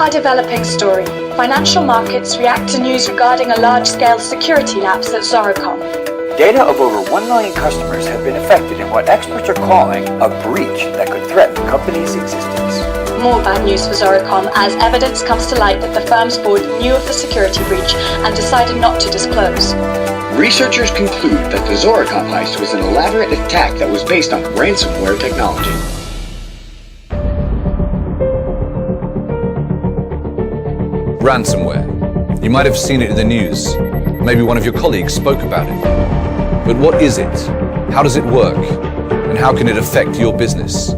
our developing story. Financial markets react to news regarding a large-scale security lapse at Zoricom. Data of over 1 million customers have been affected in what experts are calling a breach that could threaten the company's existence. More bad news for Zoricom as evidence comes to light that the firm's board knew of the security breach and decided not to disclose. Researchers conclude that the Zoricom heist was an elaborate attack that was based on ransomware technology. Ransomware. You might have seen it in the news. Maybe one of your colleagues spoke about it. But what is it? How does it work? And how can it affect your business?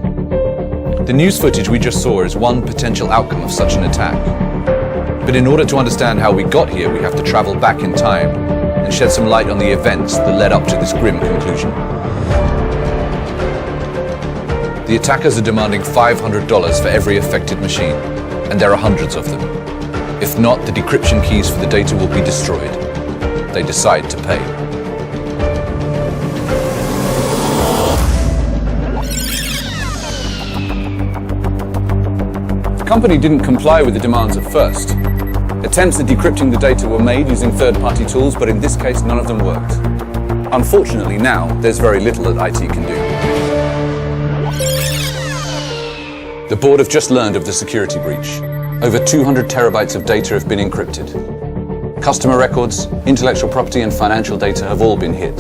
The news footage we just saw is one potential outcome of such an attack. But in order to understand how we got here, we have to travel back in time and shed some light on the events that led up to this grim conclusion. The attackers are demanding $500 for every affected machine, and there are hundreds of them. If not, the decryption keys for the data will be destroyed. They decide to pay. The company didn't comply with the demands at first. Attempts at decrypting the data were made using third-party tools, but in this case, none of them worked. Unfortunately, now, there's very little that IT can do. The board have just learned of the security breach. Over 200 terabytes of data have been encrypted. Customer records, intellectual property and financial data have all been hit.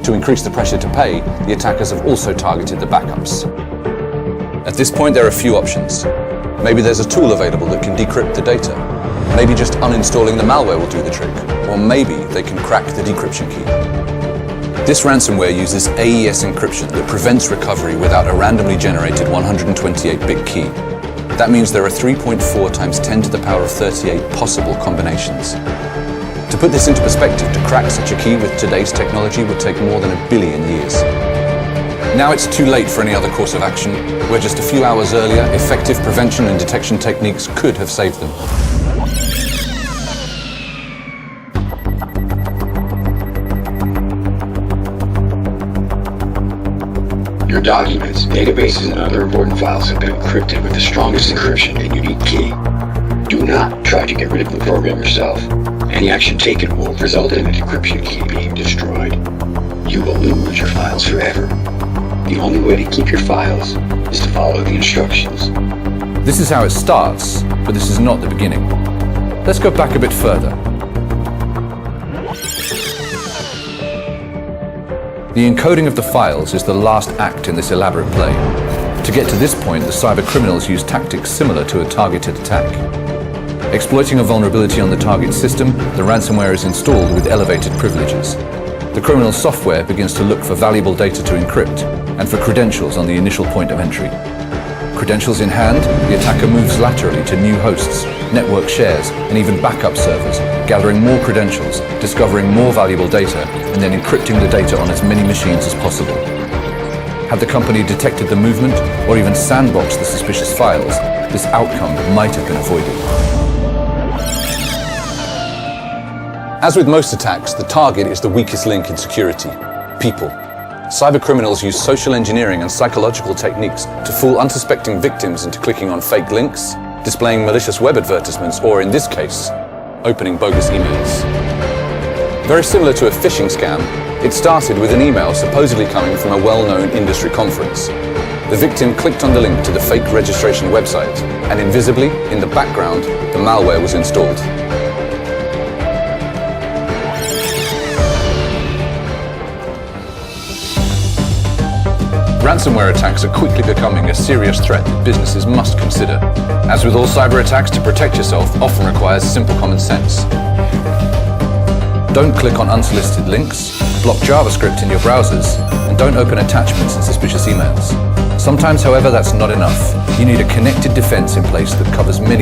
To increase the pressure to pay, the attackers have also targeted the backups. At this point, there are a few options. Maybe there's a tool available that can decrypt the data. Maybe just uninstalling the malware will do the trick. Or maybe they can crack the decryption key. This ransomware uses AES encryption that prevents recovery without a randomly generated 128-bit key. That means there are 3.4 times 10 to the power of 38 possible combinations. To put this into perspective, to crack such a key with today's technology would take more than 1 billion years. Now it's too late for any other course of action, where just a few hours earlier, effective prevention and detection techniques could have saved them. Your documents, databases, and other important files have been encrypted with the strongest encryption and unique key. Do not try to get rid of the program yourself. Any action taken will result in the decryption key being destroyed. You will lose your files forever. The only way to keep your files is to follow the instructions. This is how it starts, but this is not the beginning. Let's go back a bit further. The encoding of the files is the last act in this elaborate play. To get to this point, the cyber criminals use tactics similar to a targeted attack. Exploiting a vulnerability on the target system, the ransomware is installed with elevated privileges. The criminal software begins to look for valuable data to encrypt and for credentials on the initial point of entry. Credentials in hand, the attacker moves laterally to new hosts, network shares, and even backup servers, gathering more credentials, discovering more valuable data, and then encrypting the data on as many machines as possible. Had the company detected the movement, or even sandboxed the suspicious files, this outcome might have been avoided. As with most attacks, the target is the weakest link in security: people. Cybercriminals use social engineering and psychological techniques to fool unsuspecting victims into clicking on fake links, displaying malicious web advertisements, or in this case, opening bogus emails. Very similar to a phishing scam, it started with an email supposedly coming from a well-known industry conference. The victim clicked on the link to the fake registration website, and invisibly, in the background, the malware was installed. Ransomware attacks are quickly becoming a serious threat that businesses must consider. As with all cyber attacks, to protect yourself often requires simple common sense. Don't click on unsolicited links, block JavaScript in your browsers, and don't open attachments in suspicious emails. Sometimes, however, that's not enough. You need a connected defense in place that covers many